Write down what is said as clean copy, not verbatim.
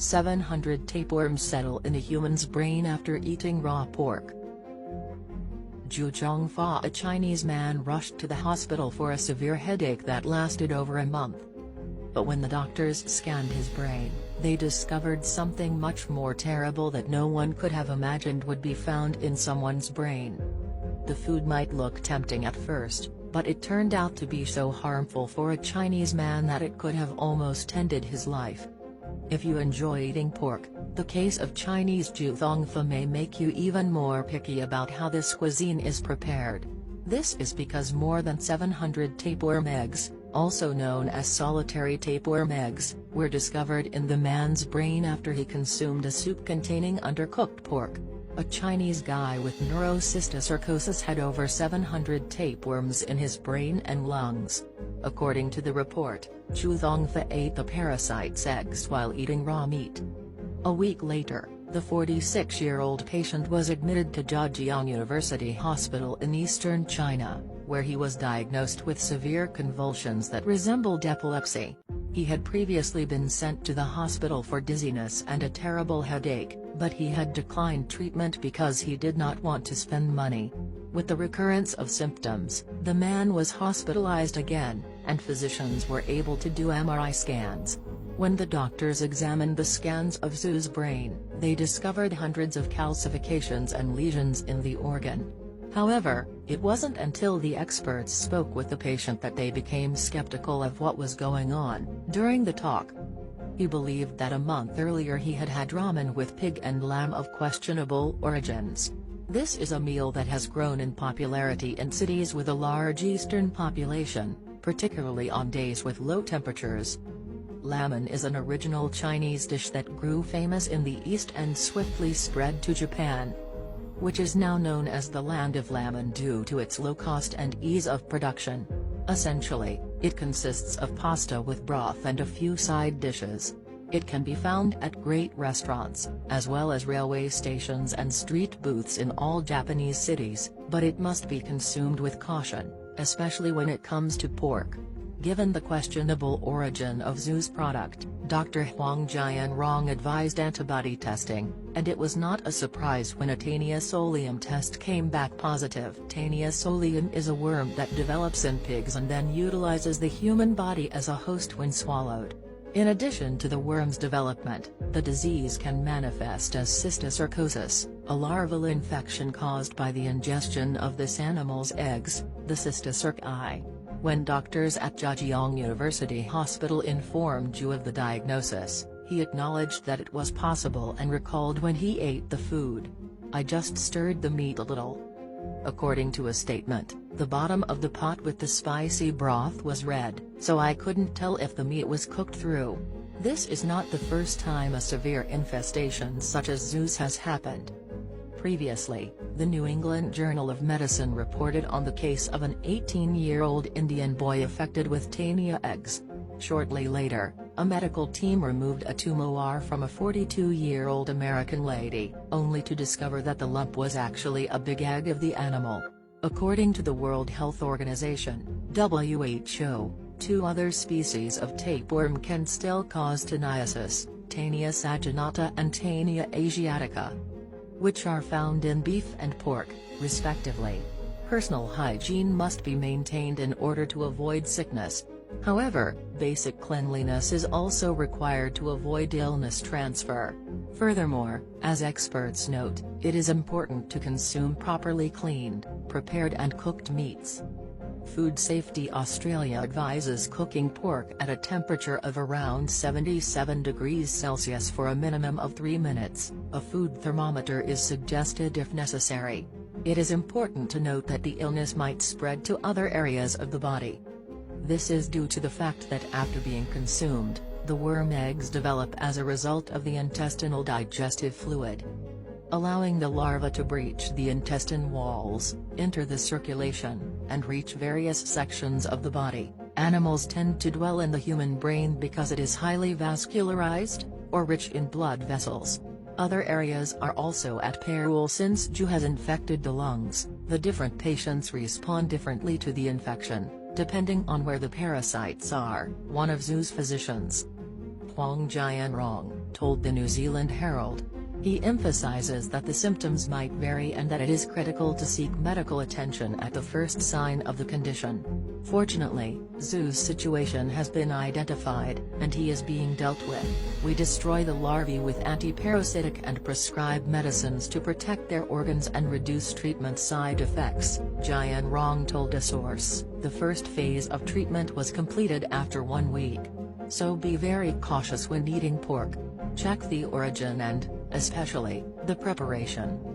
700 tapeworms settle in a human's brain after eating raw pork. Zhu Zhongfa, a Chinese man, rushed to the hospital for a severe headache that lasted over a month. But when the doctors scanned his brain, they discovered something much more terrible that no one could have imagined would be found in someone's brain. The food might look tempting at first, but it turned out to be so harmful for a Chinese man that it could have almost ended his life. If you enjoy eating pork, the case of Chinese Zhu Zhongfa may make you even more picky about how this cuisine is prepared. This is because more than 700 tapeworm eggs, also known as solitary tapeworm eggs, were discovered in the man's brain after he consumed a soup containing undercooked pork. A Chinese guy with neurocysticercosis had over 700 tapeworms in his brain and lungs. According to the report, Zhu Zhongfa ate the parasite's eggs while eating raw meat. A week later, the 46-year-old patient was admitted to Zhejiang University Hospital in eastern China, where he was diagnosed with severe convulsions that resembled epilepsy. He had previously been sent to the hospital for dizziness and a terrible headache, but he had declined treatment because he did not want to spend money. With the recurrence of symptoms, the man was hospitalized again, and physicians were able to do MRI scans. When the doctors examined the scans of Zhu's brain, they discovered hundreds of calcifications and lesions in the organ. However, it wasn't until the experts spoke with the patient that they became skeptical of what was going on. During the talk, he believed that a month earlier he had had ramen with pig and lamb of questionable origins. This is a meal that has grown in popularity in cities with a large Eastern population, particularly on days with low temperatures. Ramen is an original Chinese dish that grew famous in the East and swiftly spread to Japan, which is now known as the land of ramen due to its low cost and ease of production. Essentially, it consists of pasta with broth and a few side dishes. It can be found at great restaurants, as well as railway stations and street booths in all Japanese cities, but it must be consumed with caution, especially when it comes to pork. Given the questionable origin of Zhu's product, Dr. Huang Jianrong advised antibody testing, and it was not a surprise when a Taenia solium test came back positive. Taenia solium is a worm that develops in pigs and then utilizes the human body as a host when swallowed. In addition to the worm's development, the disease can manifest as cysticercosis, a larval infection caused by the ingestion of this animal's eggs, the cysticerci. When doctors at Zhejiang University Hospital informed Zhu of the diagnosis, he acknowledged that it was possible and recalled when he ate the food. "I just stirred the meat a little." According to a statement, the bottom of the pot with the spicy broth was red, so I couldn't tell if the meat was cooked through. This is not the first time a severe infestation such as Zhu's has happened. Previously, the New England Journal of Medicine reported on the case of an 18-year-old Indian boy affected with Taenia eggs. Shortly later, a medical team removed a tumor from a 42-year-old American lady, only to discover that the lump was actually a big egg of the animal. According to the World Health Organization, WHO, 2 other species of tapeworm can still cause teniasis, Taenia saginata and Taenia asiatica, which are found in beef and pork, respectively. Personal hygiene must be maintained in order to avoid sickness. However, basic cleanliness is also required to avoid illness transfer. Furthermore, as experts note, it is important to consume properly cleaned, prepared and cooked meats. Food Safety Australia advises cooking pork at a temperature of around 77 degrees Celsius for a minimum of 3 minutes. A food thermometer is suggested if necessary. It is important to note that the illness might spread to other areas of the body. This is due to the fact that after being consumed, the worm eggs develop as a result of the intestinal digestive fluid, allowing the larva to breach the intestine walls, enter the circulation, and reach various sections of the body. Animals tend to dwell in the human brain because it is highly vascularized, or rich in blood vessels. Other areas are also at peril since Zhu has infected the lungs. The different patients respond differently to the infection, depending on where the parasites are. One of Zhu's physicians Kwong Jianrong, told the New Zealand Herald. He emphasizes that the symptoms might vary and that it is critical to seek medical attention at the first sign of the condition. Fortunately, Zhu's situation has been identified, and he is being dealt with. We destroy the larvae with antiparasitic and prescribe medicines to protect their organs and reduce treatment side effects, Jianrong told a source. The first phase of treatment was completed after 1 week. So be very cautious when eating pork. Check the origin and, especially, the preparation.